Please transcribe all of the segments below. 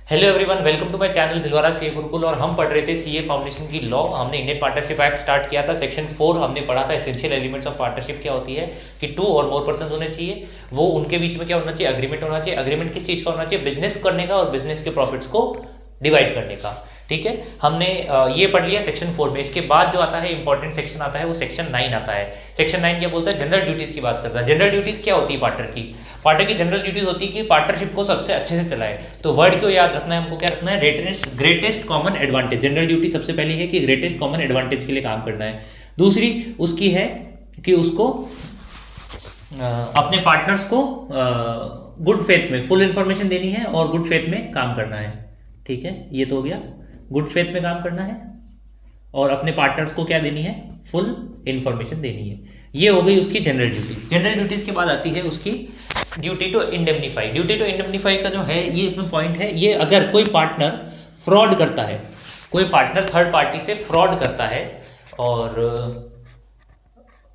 Hello everyone, welcome to my channel Bhilwara CA Gurukul. और हम पढ़ रहे थे सीए फाउंडेशन की लॉ। हमने इंडियन पार्टनरशिप एक्ट स्टार्ट किया था। सेक्शन 4 हमने पढ़ा था, एसेंशियल एलिमेंट्स ऑफ पार्टनरशिप क्या होती है कि 2 और मोर पर्सन होने चाहिए। वो उनके बीच में क्या होना चाहिए, एग्रीमेंट होना चाहिए। एग्रीमेंट किस चीज़ का होना चाहिए, बिजनेस करने का और बिजनेस के प्रॉफिट्स को डिवाइड करने का। ठीक है, हमने ये पढ़ लिया सेक्शन 4 में। इसके बाद जो आता है इंपॉर्टेंट सेक्शन आता है वो सेक्शन 9 आता है। सेक्शन 9 क्या बोलता है, जनरल ड्यूटीज की बात करता है। जनरल ड्यूटीज क्या होती है पार्टनर की जनरल ड्यूटीज होती है कि पार्टनरशिप को सबसे अच्छे से चलाए। तो वर्ड को याद रखना है हमको, क्या रखना है, greatest common advantage. General duty सबसे पहले है कि ग्रेटेस्ट कॉमन एडवांटेज के लिए काम करना है। दूसरी उसकी है कि उसको अपने पार्टनर्स को गुड फेथ में फुल इंफॉर्मेशन देनी है और गुड फेथ में काम करना है। ठीक है, ये तो हो गया, गुड फेथ में काम करना है और अपने पार्टनर्स को क्या देनी है, फुल इंफॉर्मेशन देनी है। ये हो गई उसकी जनरल ड्यूटीज। जनरल ड्यूटीज के बाद आती है उसकी duty to indemnify. Duty to indemnify का जो है ये इसमें पॉइंट है, ये अगर कोई पार्टनर फ्रॉड करता है, कोई पार्टनर थर्ड पार्टी से फ्रॉड करता है और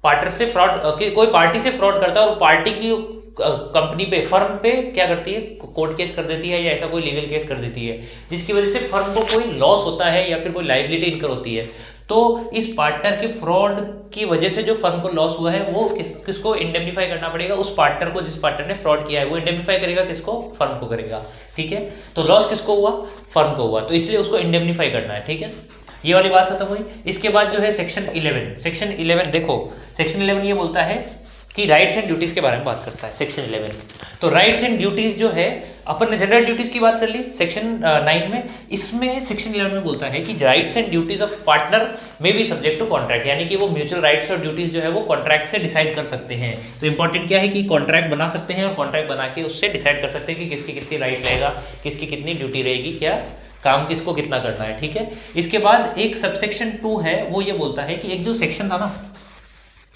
पार्टनर से फ्रॉड कोई पार्टी से फ्रॉड करता है और पार्टी की कंपनी पे फर्म पे क्या करती है, कोर्ट केस कर देती है या ऐसा कोई लीगल केस कर देती है जिसकी वजह से फर्म को कोई लॉस होता है या फिर कोई लाइबिलिटी इनकर होती है, तो इस पार्टनर के फ्रॉड की वजह से जो फर्म को लॉस हुआ है वो किसको इंडेमनीफाई करना पड़ेगा, उस पार्टनर को, जिस पार्टनर ने फ्रॉड किया है वो इंडेमनीफाई करेगा किसको, फर्म को करेगा। ठीक है, तो लॉस किसको हुआ, फर्म को हुआ, तो इसलिए उसको इंडेमनीफाई करना है। ठीक है, ये वाली बात खत्म हुई। इसके बाद जो है सेक्शन 11। सेक्शन 11 देखो, सेक्शन 11 ये बोलता है कि राइट्स एंड ड्यूटीज के बारे में बात करता है सेक्शन 11। तो राइट्स एंड ड्यूटीज जो है, अपन ने जनरल ड्यूटीज की बात कर ली सेक्शन 9 में। इसमें सेक्शन 11 में बोलता है कि rights and duties of partner में बी सब्जेक्ट टू कॉन्ट्रैक्ट, यानी कि वो म्यूचुअल राइट्स और ड्यूटीज जो है वो कॉन्ट्रैक्ट से डिसाइड कर सकते हैं। तो इंपॉर्टेंट क्या है कि कॉन्ट्रैक्ट बना सकते हैं और कॉन्ट्रैक्ट बना के उससे डिसाइड कर सकते हैं कि किसकी कितनी राइट रहेगा, किसकी कितनी ड्यूटी रहेगी, क्या काम किसको कितना करना है। ठीक है, इसके बाद एक सबसेक्शन 2 है, वो ये बोलता है कि एक जो सेक्शन था ना,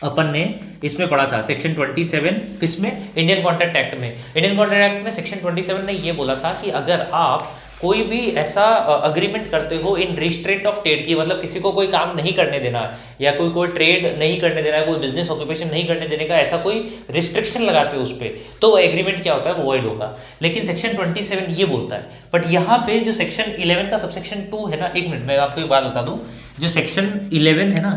अपन ने इसमें पढ़ा था सेक्शन 27, किसमें, इंडियन कॉन्ट्रैक्ट एक्ट में। इंडियन कॉन्ट्रैक्ट एक्ट में सेक्शन 27 ने ये बोला था कि अगर आप कोई भी ऐसा अग्रीमेंट करते हो इन रिस्ट्रेंट ऑफ ट्रेड की, मतलब किसी को कोई काम नहीं करने देना या कोई ट्रेड नहीं करने देना, कोई बिजनेस ऑक्यूपेशन नहीं करने देने का ऐसा कोई रिस्ट्रिक्शन लगाते हो उस पर, तो वो एग्रीमेंट क्या होता है, वो वॉइड होगा। लेकिन सेक्शन 27 ये बोलता है, बट यहाँ पे जो सेक्शन 11 का सबसेक्शन 2 है ना, एक मिनट मैं आपको एक बात बता दूं, जो सेक्शन 11 है ना,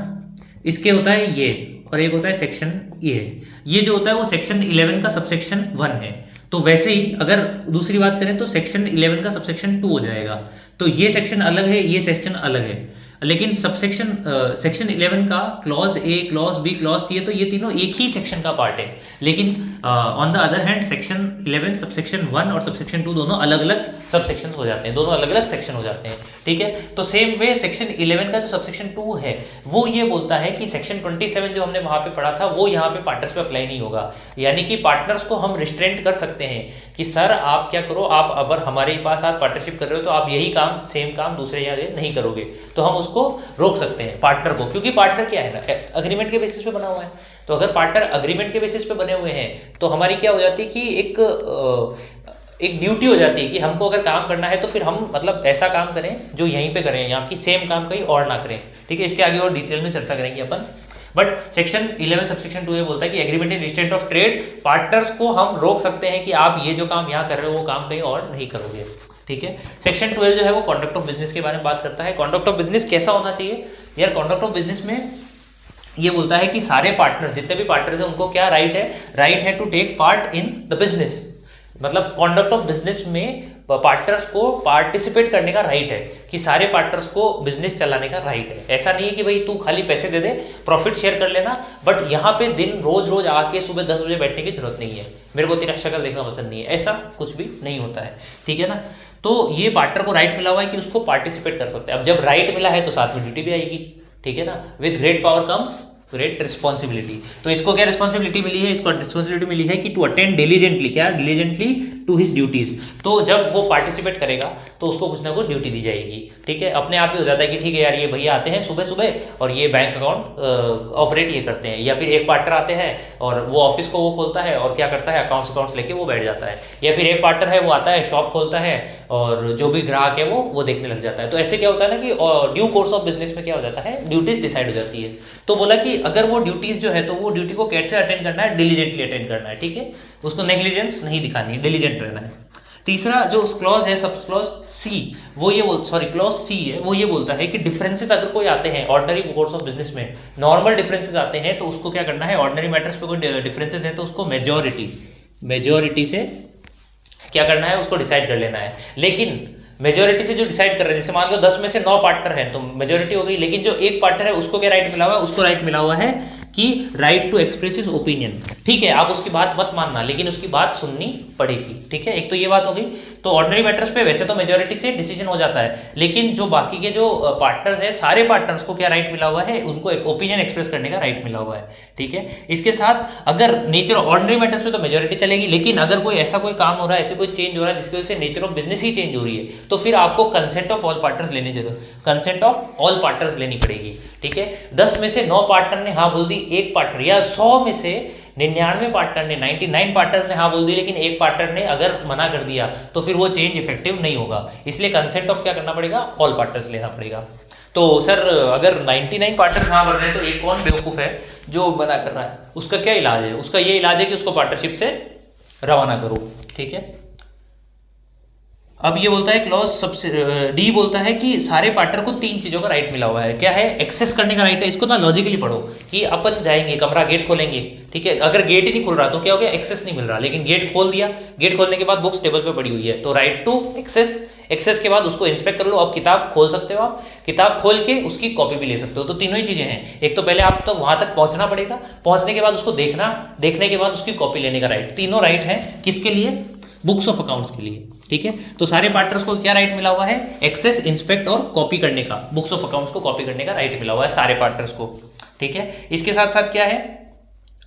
इसके होता है ये, और एक होता है सेक्शन ये जो होता है वो सेक्शन 11 का सबसेक्शन 1 है। तो वैसे ही अगर दूसरी बात करें तो सेक्शन 11 का सबसेक्शन 2 हो जाएगा। तो ये सेक्शन अलग है, ये सेक्शन अलग है, लेकिन सबसेक्शन सेक्शन 11 का clause A, clause B, clause C है, तो ये तीनों एक ही सेक्शन का पार्ट है। लेकिन on the other hand section 11 subsection 1 और सबसेक्शन 2 दोनों अलग अलग सबसेक्शन हो जाते हैं, दोनों अलग अलग सेक्शन हो जाते हैं। ठीक है, तो सेम वे सेक्शन 11 का जो सबसेक्शन 2 है वो ये बोलता है कि सेक्शन 27 जो हमने वहां पे पढ़ा था वो यहाँ पे पार्टनर्स पे अप्लाई नहीं होगा। यानी कि पार्टनर्स को हम रिस्ट्रेंट कर सकते हैं कि सर आप क्या करो, आप अगर हमारे पास आप पार्टनरशिप कर रहे हो तो आप यही काम, सेम काम दूसरे यहाँ नहीं करोगे, तो हम उसको रोक सकते हैं पार्टनर को, क्योंकि पार्टनर क्या है ना, एग्रीमेंट के बेसिस पे बना हुआ है। तो अगर पार्टनर एग्रीमेंट के बेसिस पे बने हुए हैं तो हमारी क्या हो जाती है कि एक ड्यूटी हो जाती है कि हमको अगर काम करना है तो फिर हम मतलब ऐसा काम करें जो यहीं पे करें, यहाँ की सेम काम कहीं और ना करें। ठीक है, इसके आगे और डिटेल में चर्चा करेंगे अपन। बट सेक्शन 11 सबसेक्शन 2 ये बोलता है कि agreement in restraint of trade, partners को हम रोक सकते हैं कि आप ये जो काम यहाँ कर रहे हो वो काम कहीं और नहीं करोगे। ठीक है, सेक्शन 12 जो है वो कॉन्डक्ट ऑफ बिजनेस के बारे में बात करता है। कॉन्डक्ट ऑफ बिजनेस कैसा होना चाहिए यार, कॉन्डक्ट ऑफ बिजनेस में ये बोलता है कि सारे पार्टनर्स, जितने भी पार्टनर्स हैं उनको क्या राइट है to take part in the business. मतलब कॉन्डक्ट ऑफ बिजनेस में पार्टनर्स को पार्टिसिपेट करने का राइट है, कि सारे पार्टनर्स को बिजनेस चलाने का राइट है। ऐसा नहीं है कि भाई तू खाली पैसे दे दे, प्रॉफिट शेयर कर लेना, बट यहाँ पे दिन रोज आके सुबह 10 बजे बैठने की जरूरत नहीं है, मेरे को तेरा शक्ल देखना पसंद नहीं है, ऐसा कुछ भी नहीं होता है। ठीक है ना, तो ये पार्टनर को राइट मिला हुआ है कि उसको पार्टिसिपेट कर सकते हैं। अब जब राइट मिला है तो साथ में ड्यूटी भी आएगी। ठीक है ना, with great power comes great responsibility. तो इसको क्या रिस्पॉन्सिबिलिटी मिली है, इसको रिस्पॉन्सिबिलिटी मिली है कि टू अटेंड डिलीजेंटली, क्या डिलीजेंटली टू हिज ड्यूटीज। तो जब वो पार्टिसिपेट करेगा तो उसको कुछ ना कुछ ड्यूटी दी जाएगी। ठीक है, अपने आप ही हो जाता है कि ठीक है यार ये भैया आते हैं सुबह सुबह और ये बैंक अकाउंट ऑपरेट ये करते हैं, या फिर एक पार्टनर आते हैं और वो ऑफिस को वो खोलता है और क्या करता है, अकाउंट्स लेके वो बैठ जाता है, या फिर एक पार्टनर है वो आता है शॉप खोलता है और जो भी ग्राहक है वो देखने लग जाता है। तो ऐसे क्या होता है ना कि ड्यू कोर्स ऑफ बिजनेस में क्या हो जाता है, ड्यूटीज डिसाइड हो जाती है। तो बोला कि अगर वो ड्यूटीज जो है तो वो ड्यूटी को कैसे अटेंड करना है, डिलीजेंटली अटेंड करना है। ठीक है, उसको नेग्लिजेंस नहीं दिखानी है, डिलीजेंट रहना है। तीसरा जो क्लॉज है, सब क्लॉज सी, वो ये क्लॉज सी है, वो ये बोलता है कि डिफरेंसेस अगर कोई आते हैं ऑर्डिनरी कोर्स ऑफ बिजनेस में, नॉर्मल डिफरेंसेस आते हैं तो उसको क्या करना है, ऑर्डिनरी मैटर्स पे कोई डिफरेंसेस है तो उसको मेजॉरिटी से क्या करना है, उसको डिसाइड कर लेना है। लेकिन मेजोरिटी से जो डिसाइड कर रहे हैं, जैसे मान लो 10 में से 9 पार्टनर हैं तो मेजोरिटी हो गई, लेकिन जो एक पार्टनर है उसको क्या राइट मिला हुआ है, उसको राइट मिला हुआ है कि right to express his opinion. ठीक है, आप उसकी बात मत मानना, लेकिन उसकी बात सुननी पड़ेगी। ठीक है, एक तो ये बात हो गई। तो ऑर्डिनरी मैटर्स पे वैसे तो मेजोरिटी से डिसीजन हो जाता है, लेकिन जो बाकी के जो पार्टनर्स है, सारे पार्टनर्स को क्या राइट मिला हुआ है, उनको एक ओपिनियन एक्सप्रेस करने का राइट मिला हुआ है। ठीक है, इसके साथ अगर नेचर ऑर्डिनरी मैटर्स में तो मेजोरिटी चलेगी, लेकिन अगर कोई ऐसा कोई काम हो रहा है, ऐसे कोई चेंज हो रहा है जिसकी वजह से nature of business he change हो रही है, तो फिर आपको कंसेंट ऑफ ऑल पार्टनर्स लेनी चाहिए, कंसेंट ऑफ ऑल पार्टनर्स लेनी पड़ेगी। ठीक है, 10 में से 9 पार्टनर ने हाँ बोल दी, एक पार्टनर, या 100 में से 99 पार्टनर ने, 99 पार्टनर्स ने हाँ बोल दी, लेकिन एक पार्टनर ने अगर मना कर दिया तो फिर वो चेंज इफेक्टिव नहीं होगा। इसलिए कंसेंट ऑफ क्या करना पड़ेगा, ऑल पार्टनर्स लेना पड़ेगा। तो सर अगर 99 पार्टनर्स हाँ बोल रहे हैं तो एक कौन बेवकूफ़ है जो मना कर रहा है, उसका क्या इलाज है? उसका ये इलाज है कि उसको पार्टनरशिप से रवाना करो। ठीक है, अब ये बोलता है क्लॉज सबसे डी बोलता है कि सारे पार्टनर को 3 चीज़ों का राइट मिला हुआ है। क्या है? एक्सेस करने का राइट है। इसको ना लॉजिकली पढ़ो कि अपन जाएंगे कमरा, गेट खोलेंगे, ठीक है, अगर गेट ही नहीं खुल रहा तो क्या हो गया, एक्सेस नहीं मिल रहा, लेकिन गेट खोल दिया, गेट खोलने के बाद बुक्स टेबल पे पड़ी हुई है तो राइट टू एक्सेस। एक्सेस के बाद उसको इंस्पेक्ट कर लो, अब किताब खोल सकते हो, आप किताब खोल के उसकी कॉपी भी ले सकते हो। तो तीनों ही चीज़ें हैं। एक तो पहले आप तो वहां तक पहुंचना पड़ेगा, पहुंचने के बाद उसको देखना, देखने के बाद उसकी कॉपी लेने का राइट। तीनों राइट है किसके लिए? बुक्स ऑफ अकाउंट्स के लिए। ठीक है, तो सारे पार्टनर्स को क्या राइट मिला हुआ है? एक्सेस, इंस्पेक्ट और कॉपी करने का, बुक्स ऑफ अकाउंट्स को कॉपी करने का राइट मिला हुआ है सारे पार्टनर्स को। ठीक है, इसके साथ साथ क्या है,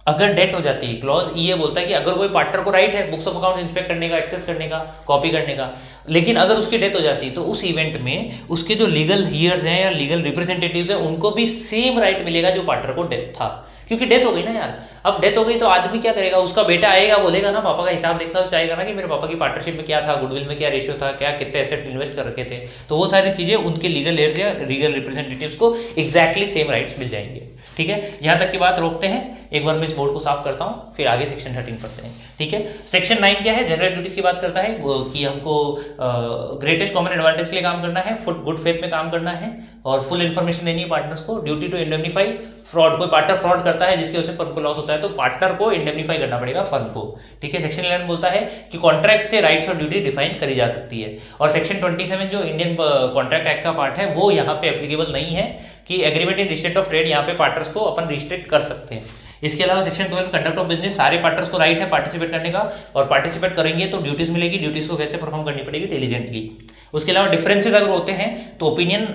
अगर डेट हो जाती है, क्लॉज ई ये बोलता है कि अगर कोई पार्टनर को राइट है बुक्स ऑफ अकाउंट इंस्पेक्ट करने का, एक्सेस करने का, कॉपी करने का, लेकिन अगर उसकी डेथ हो जाती है तो उस इवेंट में उसके जो लीगल हियर्स हैं या लीगल रिप्रेजेंटेटिव्स हैं उनको भी सेम राइट मिलेगा जो पार्टनर को डेथ था, क्योंकि डेथ हो गई ना यार। अब डेथ हो गई तो आदमी क्या करेगा, उसका बेटा आएगा, बोलेगा ना पापा का हिसाब देखना चाहेगा ना कि मेरे पापा की पार्टनरशिप में क्या था, गुडविल में क्या रेशियो था, क्या कितने एसेट इन्वेस्ट कर रखे थे, तो वो सारी चीजें उनके लीगल हेयर्स या लीगल रिप्रेजेंटेटिव्स को एग्जैक्टली सेम राइट्स मिल जाएंगे। ठीक है, यहाँ तक की बात रोकते हैं, एक बार मैं इस बोर्ड को साफ करता हूँ, फिर आगे सेक्शन 13 पढ़ते हैं। ठीक है, सेक्शन 9 क्या है? जनरल ड्यूटीज की बात करता है कि हमको ग्रेटेस्ट कॉमन एडवांटेज के लिए काम करना है, गुड फेथ में काम करना है और फुल इन्फॉर्मेशन देनी है पार्टनर्स को। ड्यूटी टू इंडेमनीफाई फ्रॉड, कोई पार्टनर फ्रॉड करता है जिसकी वजह से फर्म को लॉस होता है तो पार्टनर को इंडेमनीफाई करना पड़ेगा फर्म को। ठीक है, सेक्शन 11 बोलता है कि कॉन्ट्रैक्ट से राइट्स और ड्यूटी डिफाइन करी जा सकती है। और सेक्शन 27 जो इंडियन कॉन्ट्रैक्ट एक्ट का पार्ट है वो यहाँ पे एप्लीकेबल नहीं है कि agreement in restrict of trade, यहाँ पे पार्टनर्स को अपन रिस्ट्रिक्ट कर सकते हैं। इसके अलावा सेक्शन 12 कंडक्ट ऑफ बिजनेस, सारे पार्टनर्स को राइट है पार्टिसिपेट करने का, और पार्टिसिपेट करेंगे तो ड्यूटीज मिलेगी, ड्यूटीज को कैसे परफॉर्म करनी पड़ेगी, डिलीजेंटली। उसके अलावा डिफरेंसेस अगर होते हैं तो ओपिनियन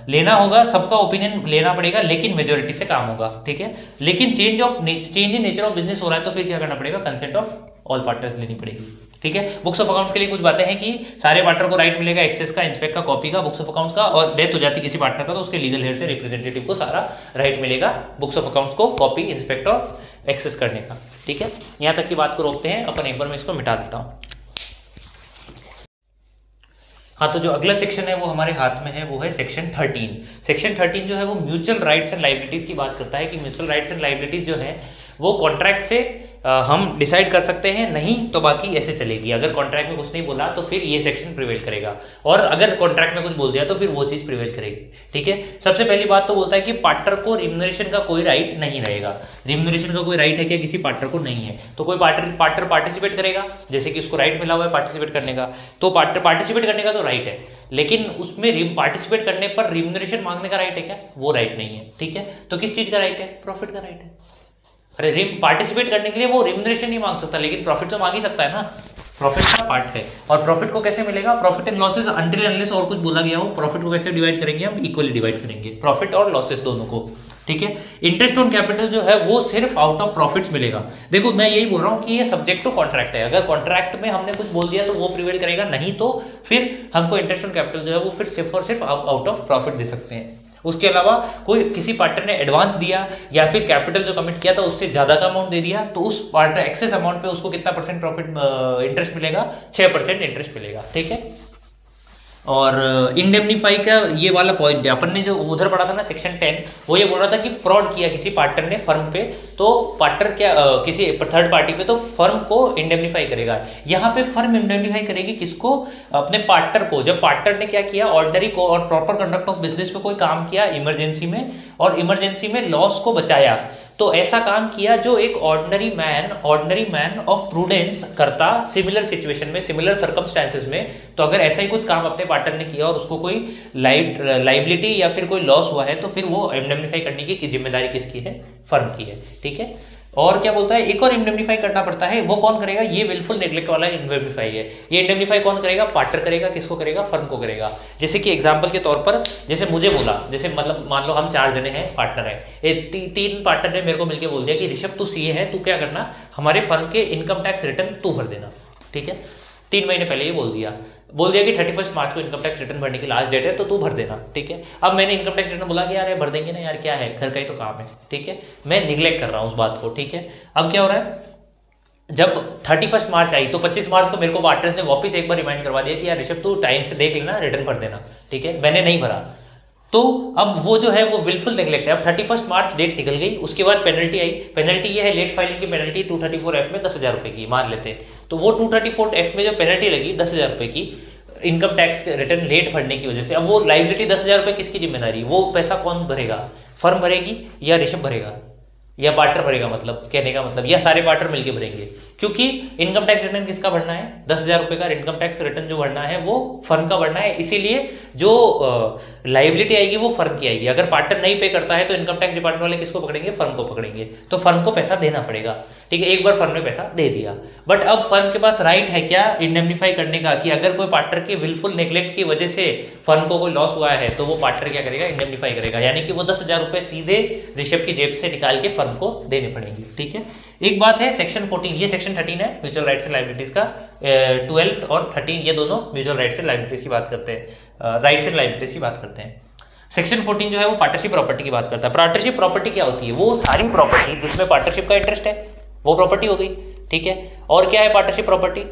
लेना होगा, सबका ओपिनियन लेना पड़ेगा, लेकिन मेजोरिटी से काम होगा। ठीक है, लेकिन change in nature of business हो रहा है तो फिर क्या करना पड़ेगा, कंसेंट ऑफ ऑल पार्टनर्स लेनी पड़ेगी। ठीक है, बुक्स ऑफ अकाउंट्स के लिए कुछ बातें हैं कि सारे पार्टनर को राइट मिलेगा एक्सेस का, इंस्पेक्ट का, कॉपी का, बुक्स ऑफ अकाउंट्स का, और डेथ हो जाती है किसी पार्टनर का तो उसके लीगल हेयर से रिप्रेजेंटेटिव को सारा राइट मिलेगा बुक्स ऑफ अकाउंट्स को कॉपी, इंस्पेक्ट और एक्सेस करने का। ठीक है, यहाँ तक की बात को रोकते हैं अपन, एक बार मैं इसको मिटा देता हूँ। हाँ, तो जो अगला सेक्शन है वो हमारे हाथ में है, वो है सेक्शन 13। सेक्शन 13 जो है वो म्यूचुअल राइट्स एंड लायबिलिटीज की बात करता है कि म्यूचुअल राइट्स एंड लायबिलिटीज जो है वो कॉन्ट्रैक्ट से हम डिसाइड कर सकते हैं, नहीं तो बाकी ऐसे चलेगी। अगर कॉन्ट्रैक्ट में कुछ नहीं बोला तो फिर ये सेक्शन प्रिवेल करेगा, और अगर कॉन्ट्रैक्ट में कुछ बोल दिया तो फिर वो चीज प्रिवेल करेगी। ठीक है, सबसे पहली बात तो बोलता है कि पार्टनर को रिम्यूनरेशन का कोई राइट नहीं रहेगा। रिम्यूनरेशन का कोई राइट है क्या? किसी पार्टनर को नहीं है। तो कोई पार्टनर पार्टिसिपेट करेगा, जैसे कि उसको राइट मिला हुआ है पार्टिसिपेट करने का, तो पार्टिसिपेट करने का तो राइट है, लेकिन उसमें पार्टिसिपेट करने पर रिम्यूनरेशन मांगने का राइट है क्या? वो राइट नहीं है। ठीक है, तो किस चीज का राइट है? प्रॉफिट का राइट है। अरे पार्टिसिपेट करने के लिए वो रिम्यूनरेशन नहीं मांग सकता, लेकिन प्रॉफिट तो मांग ही सकता है ना, प्रॉफिट का पार्ट है। और प्रॉफिट को कैसे मिलेगा? Profit and losses until unless और कुछ बोला गया हो। प्रॉफिट को कैसे डिवाइड करेंगे हम? इक्वली डिवाइड करेंगे, प्रॉफिट और लॉसेस दोनों को। ठीक है, इंटरेस्ट ऑन कैपिटल जो है वो सिर्फ आउट ऑफ प्रॉफिट्स मिलेगा। देखो मैं यही बोल रहा हूँ कि ये सब्जेक्ट टू कॉन्ट्रैक्ट है, अगर कॉन्ट्रैक्ट में हमने कुछ बोल दिया तो वो प्रिवेल करेगा, नहीं तो फिर हमको इंटरेस्ट ऑन कैपिटल जो है वो फिर सिर्फ और सिर्फ आउट ऑफ प्रॉफिट दे सकते हैं। उसके अलावा कोई किसी पार्टनर ने एडवांस दिया या फिर कैपिटल जो कमिट किया था उससे ज्यादा का अमाउंट दे दिया तो उस पार्टनर एक्सेस अमाउंट पे उसको कितना परसेंट प्रॉफिट इंटरेस्ट मिलेगा? 6% इंटरेस्ट मिलेगा। ठीक है, और इंडेमनीफाई का ये वाला पॉइंट है, अपन ने जो उधर पढ़ा था ना सेक्शन 10, वो ये बोल रहा था कि फ्रॉड किया किसी पार्टनर ने फर्म पे, तो पार्टनर क्या किसी थर्ड पार्टी पे, तो फर्म को इंडेमनीफाई करेगा। यहाँ पे फर्म इंडेमनीफाई करेगी किसको? अपने पार्टनर को। जब पार्टनर ने क्या किया, ऑर्डनरी को और प्रॉपर कंडक्ट ऑफ बिजनेस में कोई काम किया इमरजेंसी में, और इमरजेंसी में लॉस को बचाया, तो ऐसा काम किया जो एक ऑर्डिनरी मैन ऑफ प्रूडेंस करता सिमिलर सिचुएशन में, सिमिलर सर्कमस्टेंसेस में। तो अगर ऐसा ही कुछ काम अपने पार्टनर ने किया और उसको कोई लाइबिलिटी या फिर कोई लॉस हुआ है, तो फिर वो इंडेमनीफाई करने की जिम्मेदारी किसकी है? फर्म की है। ठीक है। और क्या बोलता है, एक और इंडेमनीफाई करना पड़ता है, वो कौन करेगा? ये विलफुल नेग्लेक्ट वाला इंडेमनीफाई है। ये इंडेमनीफाई कौन करेगा? पार्टनर करेगा। किसको करेगा? फर्म को करेगा। जैसे कि एग्जांपल के तौर पर, जैसे मुझे बोला, जैसे मतलब मान लो हम 4 जने हैं, पार्टनर है, 3 पार्टनर ने मेरे को मिलकर बोल दिया कि ऋषभ तू सीए है, तू क्या करना, हमारे फर्म के इनकम टैक्स रिटर्न तू भर देना। ठीक है, 3 महीने पहले ये बोल दिया कि 31 मार्च को इनकम टैक्स रिटर्न भरने की लास्ट डेट है, तो तू भर देना। ठीक है। अब मैंने इनकम टैक्स रिटर्न बोला कि यार भर देंगे ना यार, क्या है, घर का ही तो काम है। ठीक है, मैं निगलेक्ट कर रहा हूँ उस बात को। ठीक है। अब क्या हो रहा है, जब 31 मार्च आई तो 25 मार्च को मेरे को पार्टनर्स ने वापस एक बार रिमाइंड करवा दिया कि यार ऋषभ तू टाइम से देख लेना, रिटर्न भर देना। ठीक है, मैंने नहीं भरा, तो अब वो जो है वो विलफुल नेग्लेक्ट है। अब 31 मार्च डेट निकल गई, उसके बाद पेनल्टी आई। पेनल्टी ये है, लेट फाइलिंग की पेनल्टी 234F में 10,000 रुपये की मान लेते हैं। तो वो 234F में जो पेनल्टी लगी 10,000 रुपये की इनकम टैक्स रिटर्न लेट भरने की वजह से, अब वो लाइबिलिटी 10,000 रुपये किसकी जिम्मेदारी? वो पैसा कौन भरेगा? फर्म भरेगी या ऋषभ भरेगा या पार्टनर भरेगा? मतलब कहने का मतलब, या सारे पार्टनर मिलकर भरेंगे, क्योंकि इनकम टैक्स रिटर्न किसका भरना है? 10,000 रुपये का इनकम टैक्स रिटर्न जो भरना है वो फर्म का भरना है। इसीलिए जो लाइबिलिटी आएगी वो फर्म की आएगी। अगर पार्टनर नहीं पे करता है तो इनकम टैक्स डिपार्टमेंट वाले किसको पकड़ेंगे? फर्म को पकड़ेंगे। तो फर्म को पैसा देना पड़ेगा। ठीक है, एक बार फर्म ने पैसा दे दिया, बट अब फर्म के पास राइट है क्या इंडेमनीफाई करने का, कि अगर कोई पार्टनर के विलफुल नेग्लेक्ट की वजह से फर्म को कोई लॉस हुआ है तो वो पार्टनर क्या करेगा? इंडेमनीफाई करेगा। यानी कि वो 10,000 रुपये सीधे ऋषभ की जेब से निकाल के फर्म को देने पड़ेंगे। ठीक है। एक बात है सेक्शन 14, ये सेक्शन 13 है म्यूचुअल राइट्स एंड लायबिलिटीज का। 12 और 13 ये दोनों म्यूचुअल राइट्स एंड लायबिलिटीज की बात करते हैं, राइट्स एंड लायबिलिटीज की बात करते हैं। सेक्शन 14 जो है वो पार्टनरशिप प्रॉपर्टी की बात करता है। पार्टनरशिप प्रॉपर्टी क्या होती है? वो सारी प्रॉपर्टी जिसमें पार्टनरशिप का इंटरेस्ट है वो प्रॉपर्टी हो गई। ठीक है। और क्या है पार्टनरशिप प्रॉपर्टी?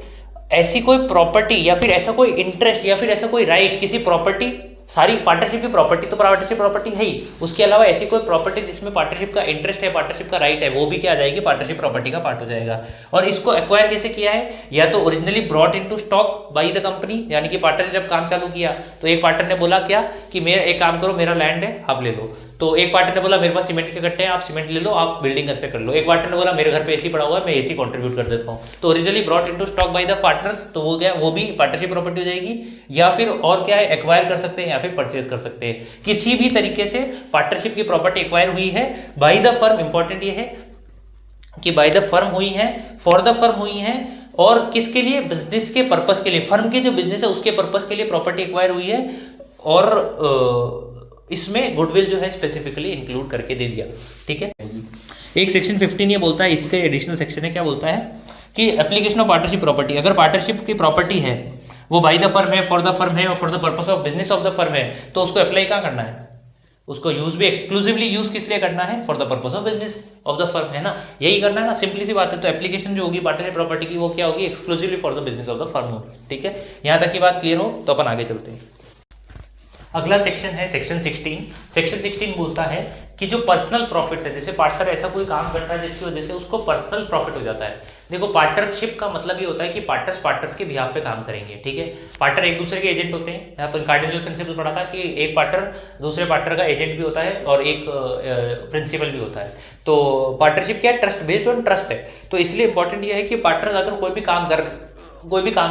ऐसी कोई प्रॉपर्टी या फिर ऐसा कोई इंटरेस्ट या फिर ऐसा कोई राइट किसी प्रॉपर्टी, सारी पार्टनरशिप की प्रॉपर्टी तो पार्टनरशिप प्रॉपर्टी है ही, उसके अलावा ऐसी कोई प्रॉपर्टी जिसमें पार्टनरशिप का इंटरेस्ट है, पार्टनरशिप का राइट है, वो भी क्या आ जाएगी? पार्टनरशिप प्रॉपर्टी का पार्ट हो जाएगा। और इसको एक्वायर कैसे किया है? या तो originally brought into stock by the company, यानी कि पार्टनर ने जब काम चालू किया तो एक पार्टनर ने बोला क्या कि मेरा एक काम करो, मेरा लैंड है आप ले लो। तो एक पार्टनर ने बोला मेरे पास सीमेंट के कट्टे हैं, आप सीमेंट ले लो, आप बिल्डिंग कैसे कर लो। एक पार्टनर ने बोला मेरे घर पे एसी पड़ा हुआ है, मैं एसी कंट्रीब्यूट कर देता हूँ। तो originally brought into stock by the partners, तो वो गया, वो भी पार्टनरशिप प्रॉपर्टी हो जाएगी। या फिर और क्या है, एक्वायर कर सकते हैं या फिर परचेज कर सकते हैं। किसी भी तरीके से पार्टनरशिप की प्रॉपर्टी एक्वायर हुई है बाय द फर्म, इंपॉर्टेंट ये है कि बाय द फर्म हुई है, फॉर द फर्म हुई है, और किसके लिए? बिजनेस के पर्पस के लिए, फर्म के जो बिजनेस है उसके पर्पस के लिए प्रॉपर्टी एक्वायर हुई है। और इसमें गुडविल जो है स्पेसिफिकली इंक्लूड करके दे दिया। ठीक है। एक सेक्शन 15 ये बोलता है, इसका एडिशनल सेक्शन है, क्या बोलता है कि एप्लीकेशन ऑफ पार्टनरशिप प्रॉपर्टी, अगर पार्टनरशिप की प्रॉपर्टी है वो बाय द फर्म है, फॉर द फर्म है और for the purpose of business of the firm है, तो उसको अप्लाई कहाँ करना है? उसको यूज भी एक्सक्लूसिवली यूज किस लिए करना है? For the purpose of business of the firm, है ना, यही करना है ना, सिंपली सी बात है। तो एप्लीकेशन जो होगी पार्टनरशिप प्रॉपर्टी की वो क्या होगी? Exclusively for the business of the firm होगी। ठीक है, यहाँ तक की बात क्लियर हो तो अपन आगे चलते हैं। अगला सेक्शन है सेक्शन 16। सेक्शन 16 बोलता है कि जो पर्सनल प्रॉफिट्स है, जैसे पार्टनर ऐसा कोई काम करता है जिसकी वजह से उसको पर्सनल प्रॉफिट हो जाता है। देखो पार्टनरशिप का मतलब ये होता है कि पार्टनर्स के बिहाफ पे काम करेंगे। ठीक है, पार्टनर एक दूसरे के एजेंट होते हैं। यहाँ पर कार्डिनल प्रिंसिपल पढ़ा था कि एक पार्टनर दूसरे पार्टनर का एजेंट भी होता है और एक प्रिंसिपल भी होता है। तो पार्टनरशिप क्या है? ट्रस्ट बेस्ड ऑन ट्रस्ट है। तो इसलिए इंपॉर्टेंट ये है कि पार्टनर्स अगर कोई भी काम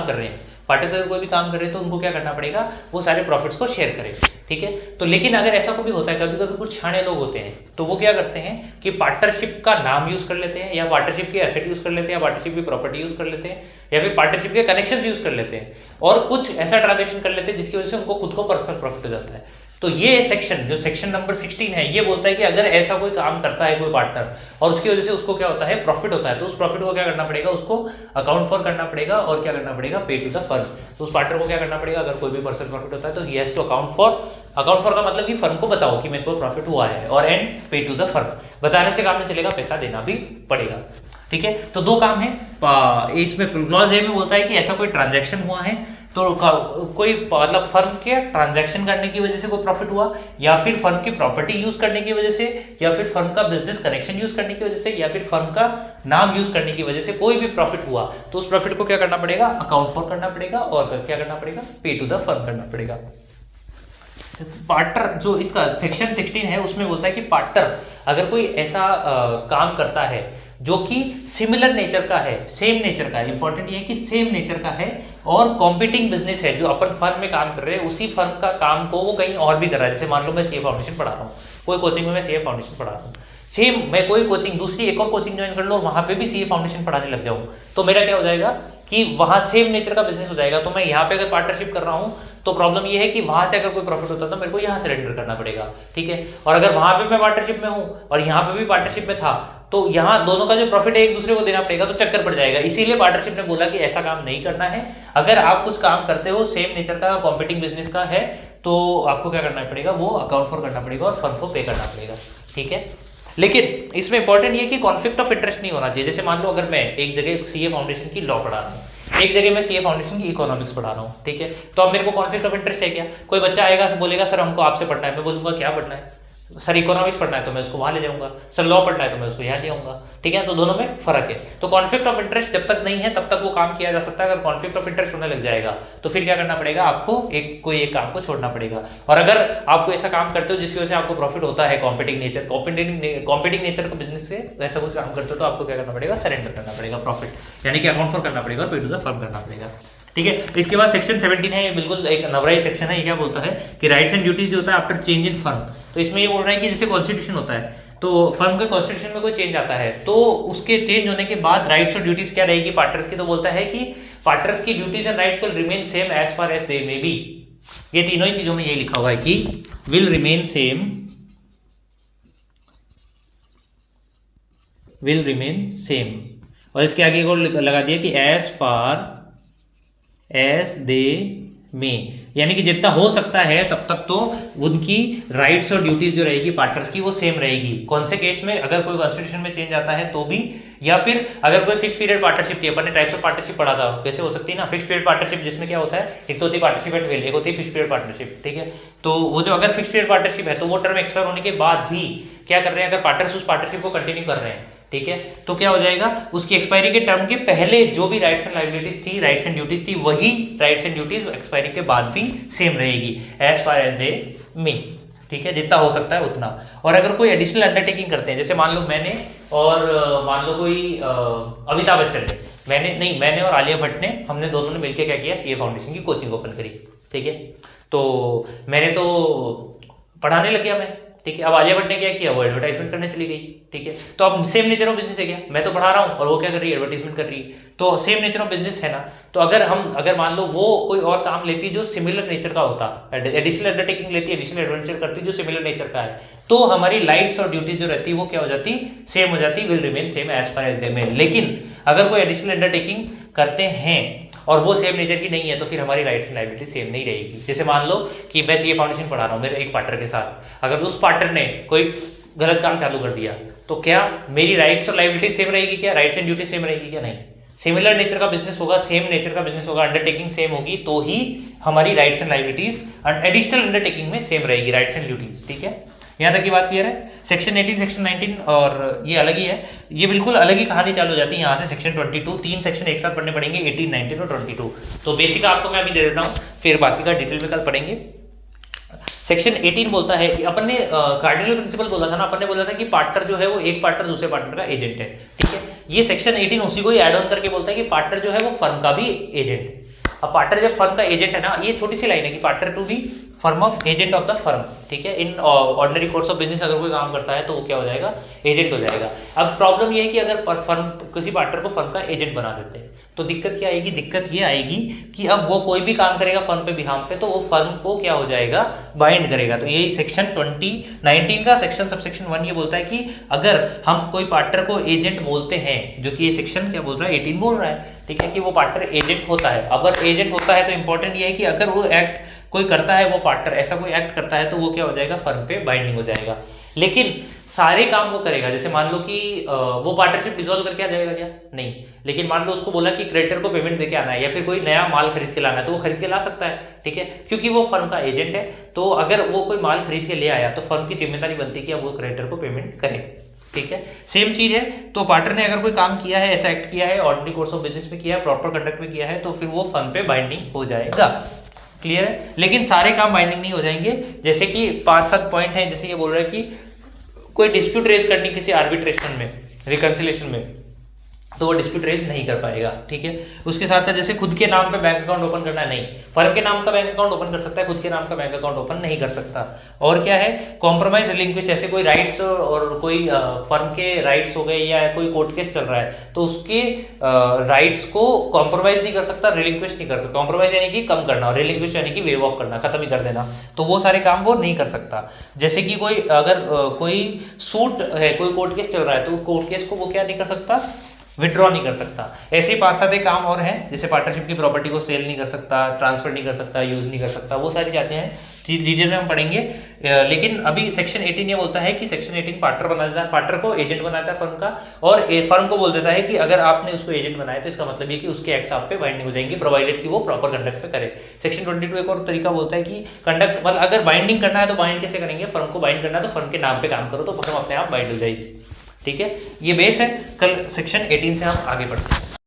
कर रहे हैं, पार्टनर्स अगर कोई भी काम कर रहे हैं तो उनको क्या करना पड़ेगा? वो सारे प्रॉफिट्स को शेयर करें। ठीक है। तो लेकिन अगर ऐसा कभी होता है, कभी कभी कुछ छाने लोग होते हैं, तो वो क्या करते हैं कि पार्टनरशिप का नाम यूज कर लेते हैं, या पार्टनरशिप की एसेट यूज कर लेते हैं, या पार्टनरशिप की प्रॉपर्टी यूज कर लेते हैं, या फिर पार्टनरशिप के कनेक्शंस यूज कर लेते हैं, और कुछ ऐसा ट्रांजेक्शन कर लेते हैं जिसकी वजह से उनको खुद को पर्सनल प्रॉफिट हो जाता है। तो ये सेक्शन जो सेक्शन नंबर 16 है, ये बोलता है कि अगर ऐसा कोई काम करता है कोई पार्टनर और उसकी वजह से उसको क्या होता है? प्रॉफिट होता है, तो उस प्रॉफिट को क्या करना पड़ेगा? उसको अकाउंट फॉर करना पड़ेगा, और क्या करना पड़ेगा? पे टू द फर्म। तो उस पार्टनर को क्या करना पड़ेगा? अगर कोई भी पर्सन प्रॉफिट होता है तो he has to account for का मतलब कि फर्म को बताओ कि मेरे को प्रॉफिट हुआ है, और एंड पे टू द फर्म। बताने से काम नहीं चलेगा, पैसा देना भी पड़ेगा। ठीक है। तो दो काम है इसमें। क्लॉज ए में बोलता है कि ऐसा कोई ट्रांजैक्शन हुआ है तो कोई मतलब फर्म के ट्रांजैक्शन करने की वजह से कोई प्रॉफिट हुआ, या फिर फर्म की प्रॉपर्टी यूज करने की वजह से, या फिर फर्म का बिजनेस कनेक्शन यूज करने की वजह से, या फिर फर्म का नाम यूज करने की वजह से कोई भी प्रॉफिट हुआ, तो उस प्रॉफिट को क्या करना पड़ेगा, अकाउंट फॉर करना पड़ेगा, और क्या करना पड़ेगा, पे टू द फर्म करना पड़ेगा। पार्टनर जो इसका सेक्शन 16 है उसमें बोलता है कि पार्टनर अगर कोई ऐसा काम करता है जो कि सिमिलर नेचर का है, सेम नेचर का है, इंपॉर्टेंट ये है कि सेम नेचर का है, और कॉम्पिटिंग बिजनेस है, जो अपन फर्म में काम कर रहे हैं उसी फर्म का काम को वो कहीं और भी कर रहा है। जैसे मान लो मैं सीए फाउंडेशन पढ़ा रहा हूँ, कोई कोचिंग में मैं सीए फाउंडेशन पढ़ा रहा हूँ, सेम मैं कोई कोचिंग दूसरी एक और कोचिंग ज्वाइन कर लो और वहां पे भी सीए फाउंडेशन पढ़ाने लग जाऊं, तो मेरा क्या हो जाएगा कि वहां सेम नेचर का बिजनेस हो जाएगा। तो मैं यहाँ पे अगर पार्टनरशिप कर रहा हूँ तो प्रॉब्लम ये है कि वहां से अगर कोई प्रॉफिट होता है तो मेरे को यहाँ सरेंडर करना पड़ेगा, ठीक है। और अगर वहां पे मैं पार्टनरशिप में हूँ और यहाँ पे भी पार्टनरशिप में था, तो यहाँ दोनों का जो प्रॉफिट है एक दूसरे को देना पड़ेगा, तो चक्कर पड़ जाएगा। इसीलिए पार्टनरशिप ने बोला कि ऐसा काम नहीं करना है। अगर आप कुछ काम करते हो सेम नेचर का, कॉम्पिटिंग बिजनेस का है, तो आपको क्या करना पड़ेगा, वो अकाउंट फॉर करना पड़ेगा और फर्म को पे करना पड़ेगा, ठीक है। लेकिन इसमें इंपॉर्टेंट ये कि कॉन्फ्लिक्ट ऑफ इंटरेस्ट नहीं होना चाहिए। जैसे मान लो अगर मैं एक जगह सीए फाउंडेशन की लॉ पढ़ा रहा हूँ, एक जगह मैं सीए फाउंडेशन की इकोनॉमिक्स पढ़ा रहा हूँ, ठीक है, तो अब मेरे को कॉन्फ्लिक्ट ऑफ इंटरेस्ट है क्या? कोई बच्चा आएगा बोलेगा सर हमको आपसे पढ़ना है, मैं बोलूंगा क्या पढ़ना है सर, इकोनॉमिक्स पढ़ना है तो मैं उसको वहां ले जाऊंगा, सर लॉ पढ़ना है तो मैं उसको यहाँ ले आऊंगा, ठीक है। तो दोनों में फर्क है। तो कॉन्फ्लिक्ट ऑफ इंटरेस्ट जब तक नहीं है तब तक वो काम किया जा सकता है। अगर कॉन्फ्लिक्ट ऑफ इंटरेस्ट होने लग जाएगा तो फिर क्या करना पड़ेगा, आपको कोई एक काम को छोड़ना पड़ेगा। और अगर आपको ऐसा काम करते हो जिसकी वजह से आपको प्रॉफिट होता है, कॉम्पिटिंग नेचर का बिजनेस से ऐसा कुछ काम करते हो, तो आपको क्या करना पड़ेगा, सरेंडर करना पड़ेगा प्रॉफिट, यानी कि अकाउंट फॉर करना पड़ेगा और पे टू द फर्म करना पड़ेगा, ठीक है। इसके बाद सेक्शन 17 है, ये बिल्कुल एक नवराई सेक्शन है। ये क्या बोलता है कि राइट्स एंड ड्यूटीज जो होता है आफ्टर चेंज इन फर्म, तो इसमें ये बोल रहा है कि जैसे कॉन्स्टिट्यूशन होता है, तो फर्म के कॉन्स्टिट्यूशन में कोई चेंज आता है तो उसके चेंज होने के बाद राइट्स और ड्यूटीज क्या रहेगी पार्टनर्स की, तो बोलता है कि पार्टनर्स की duties and rights will remain same as far as they may be. ये तीनों ही चीजों में ये लिखा हुआ है कि will remain same, will remain same, और इसके आगे को लगा दिया कि एज फार एज दे में, यानी कि जितना हो सकता है तब तक तो उनकी राइट्स और ड्यूटीज जो रहेगी पार्टनर्स की वो सेम रहेगी। कौन से केस में, अगर कोई कॉन्स्टिट्यूशन में चेंज आता है तो भी, या फिर अगर कोई फिक्स पीरियड पार्टनरशिप थी, अपन ने टाइप्स ऑफ पार्टनरशिप पढ़ा था, कैसे हो सकती है ना फिक्स पीरियड पार्टनरशिप, जिसमें क्या होता है, एक तो होती है पार्टनरशिप एट विल, एक होती है फिक्स पीरियड पार्टनरशिप, ठीक है। तो वो जो अगर फिक्स पीरियड पार्टनरशिप है तो वो टर्म एक्सपायर होने के बाद भी क्या कर रहे हैं, अगर पार्टनर्स उस पार्टनरशिप को कंटिन्यू कर रहे हैं, ठीक है, तो क्या हो जाएगा, उसकी एक्सपायरी के टर्म के पहले जो भी राइट्स एंड लायबिलिटीज थी, राइट्स एंड ड्यूटीज थी, वही राइट्स एंड ड्यूटीज एक्सपायरी के बाद भी सेम रहेगी एज फार एज दे मे, ठीक है, जितना हो सकता है उतना। और अगर कोई एडिशनल अंडरटेकिंग करते हैं, जैसे मान लो मैंने और मान लो कोई अमिताभ बच्चन ने, मैंने और आलिया भट्ट ने, हमने दोनों ने मिलकर क्या किया, सीए फाउंडेशन की कोचिंग ओपन करी, ठीक है। तो मैंने तो पढ़ाने लग गया मैं, ठीक है। अब आलिया भट्ट ने क्या किया, वो एडवर्टाइजमेंट करने चली गई, ठीक है। तो अब सेम नेचर ऑफ बिजनेस है क्या, मैं तो पढ़ा रहा हूँ और वो क्या कर रही है, एडवर्टाइजमेंट कर रही है, तो सेम नेचर ऑफ बिजनेस है ना। तो अगर मान लो वो कोई और काम लेती जो सिमिलर नेचर का होता, एडिशनल अंडरटेकिंग लेती, एडिशनल एडवेंचर करती जो सिमिलर नेचर का है, तो हमारी राइट्स और ड्यूटीज जो रहती वो क्या हो जाती, सेम हो जाती, will remain same as far as they may. लेकिन अगर कोई एडिशनल अंडरटेकिंग करते हैं और वो सेम नेचर की नहीं है तो फिर हमारी राइट्स एंड लायबिलिटी सेम नहीं रहेगी। जैसे मान लो कि मैं सीए फाउंडेशन पढ़ा रहा हूँ मेरे एक पार्टनर के साथ, अगर उस पार्टनर ने कोई गलत काम चालू कर दिया तो क्या मेरी राइट्स और लायबिलिटी सेम रहेगी क्या, राइट्स एंड ड्यूटी सेम रहेगी क्या, नहीं। सिमिलर नेचर का बिजनेस होगा, सेम नेचर का बिजनेस होगा, अंडरटेकिंग सेम होगी तो ही हमारी rights and liabilities additional undertaking में सेम रहेगी, राइट्स एंड ड्यूटीज, ठीक है। यहाँ तक की बात क्लियर है। सेक्शन 18, सेक्शन 19 और ये अलग ही है, ये बिल्कुल अलग ही कहानी चालू हो जाती है यहाँ से सेक्शन 22, तीन सेक्शन एक साथ पढ़ने पड़ेंगे, 18, 19 और 22। तो बेसिक आपको मैं अभी दे देता हूँ, फिर बाकी का डिटेल में कल पढ़ेंगे। सेक्शन 18 बोलता है कि अपन ने कार्डिनल प्रिंसिपल बोला था ना, अपन ने बोला था कि पार्टनर जो है वो एक पार्टनर दूसरे पार्टनर का एजेंट है, ठीक है। ये सेक्शन 18 उसी को ही ऐड ऑन करके बोलता है कि पार्टनर जो है वो फर्म का भी एजेंट है। अब पार्टनर जब फर्म का एजेंट है ना, ये छोटी सी लाइन है कि partner to be firm of agent of the firm, ठीक है। In ordinary course of business अगर कोई काम करता है तो वो क्या हो जाएगा, एजेंट हो जाएगा। अब प्रॉब्लम ये है कि अगर फर्म किसी पार्टनर को फर्म का एजेंट बना देते हैं तो दिक्कत क्या आएगी, दिक्कत ये आएगी कि अब वो कोई भी काम करेगा फर्म पे बिहाम पे तो वो फर्म को क्या हो जाएगा, बाइंड करेगा। तो यही सेक्शन 19 का सेक्शन सबसेक्शन 1 ये बोलता है कि अगर हम कोई पार्टनर को एजेंट बोलते हैं, जो कि ये सेक्शन क्या बोल रहा है, 18 बोल रहा है, ठीक है, कि वो पार्टनर एजेंट होता है। अगर एजेंट होता है तो इंपॉर्टेंट ये है कि अगर वो एक्ट कोई करता है, वो पार्टनर ऐसा कोई एक्ट करता है तो वो क्या हो जाएगा, फर्म पे बाइंडिंग हो जाएगा। लेकिन सारे काम वो करेगा, जैसे मान लो कि वो पार्टनरशिप डिसॉल्व करके आ जाएगा क्या, नहीं, लेकिन मान लो उसको बोला कि क्रेडिटर को पेमेंट देके आना है या फिर कोई नया माल खरीद के लाना है, तो वो खरीद के ला सकता है, ठीक है, क्योंकि वो फर्म का एजेंट है। तो अगर वो कोई माल खरीद के ले आया तो फर्म की जिम्मेदारी बनती है कि अब वो क्रेडिटर को पेमेंट करे, ठीक है। सेम चीज है, तो पार्टनर ने अगर कोई काम किया है, ऐसा एक्ट किया है, ऑर्डिनरी कोर्स ऑफ बिजनेस में किया है, प्रॉपर कंडक्ट में किया है, तो फिर वो फर्म पे बाइंडिंग हो जाएगा। क्लियर है? लेकिन सारे काम बाइंडिंग नहीं हो जाएंगे, जैसे कि 5-7 पॉइंट है, जैसे ये बोल रहा है कि कोई डिस्प्यूट रेज करनी किसी आर्बिट्रेशन में, रिकंसिलेशन में, तो वो डिस्प्यूट रेज नहीं कर पाएगा, ठीक है। उसके साथ साथ जैसे खुद के नाम पे बैंक अकाउंट ओपन करना है, नहीं, फर्म के नाम का बैंक अकाउंट ओपन कर सकता है, खुद के नाम का बैंक अकाउंट ओपन नहीं कर सकता। और क्या है, कॉम्प्रोमाइज रिलिंक्विश, ऐसे कोई राइट्स और कोई फर्म के राइट्स हो गए या कोई कोर्ट केस चल रहा है तो उसके राइट्स को कॉम्प्रोमाइज नहीं कर सकता, रिलिंक्विश नहीं कर सकता। कॉम्प्रोमाइज यानी कि कम करना, और रिलिंक्विश यानी कि वेव ऑफ करना, खत्म ही कर देना, तो वो सारे काम वो नहीं कर सकता। जैसे कि कोई अगर कोई सूट है, कोई कोर्ट केस चल रहा है, तो कोर्ट केस को वो क्या नहीं कर सकता, विड्रॉ नहीं कर सकता। ऐसे ही 5-7 काम और हैं, जैसे पार्टनरशिप की प्रॉपर्टी को सेल नहीं कर सकता, ट्रांसफर नहीं कर सकता, यूज नहीं कर सकता, वो सारी चीजें हैं, डिटेल में हम पढ़ेंगे। लेकिन अभी सेक्शन 18 ये बोलता है कि सेक्शन 18 पार्टनर बना देता है, पार्टनर को एजेंट बनाता है फर्म का, और फर्म को बोल देता है कि अगर आपने उसको एजेंट बनाया तो इसका मतलब ये कि उसके एक्ट्स आप पे बाइंडिंग हो जाएंगी, प्रोवाइडेड कि वो प्रॉपर कंडक्ट पे करे। सेक्शन 22 एक और तरीका बोलता है कि कंडक्ट, मतलब अगर बाइंडिंग करना है तो बाइंड कैसे करेंगे, फर्म को बाइंड करना है तो फर्म के नाम पे काम करो, तो फर्म अपने आप बाइंड हो जाएगी, ठीक है। ये बेस है, कल सेक्शन 18 से हम आगे बढ़ते हैं।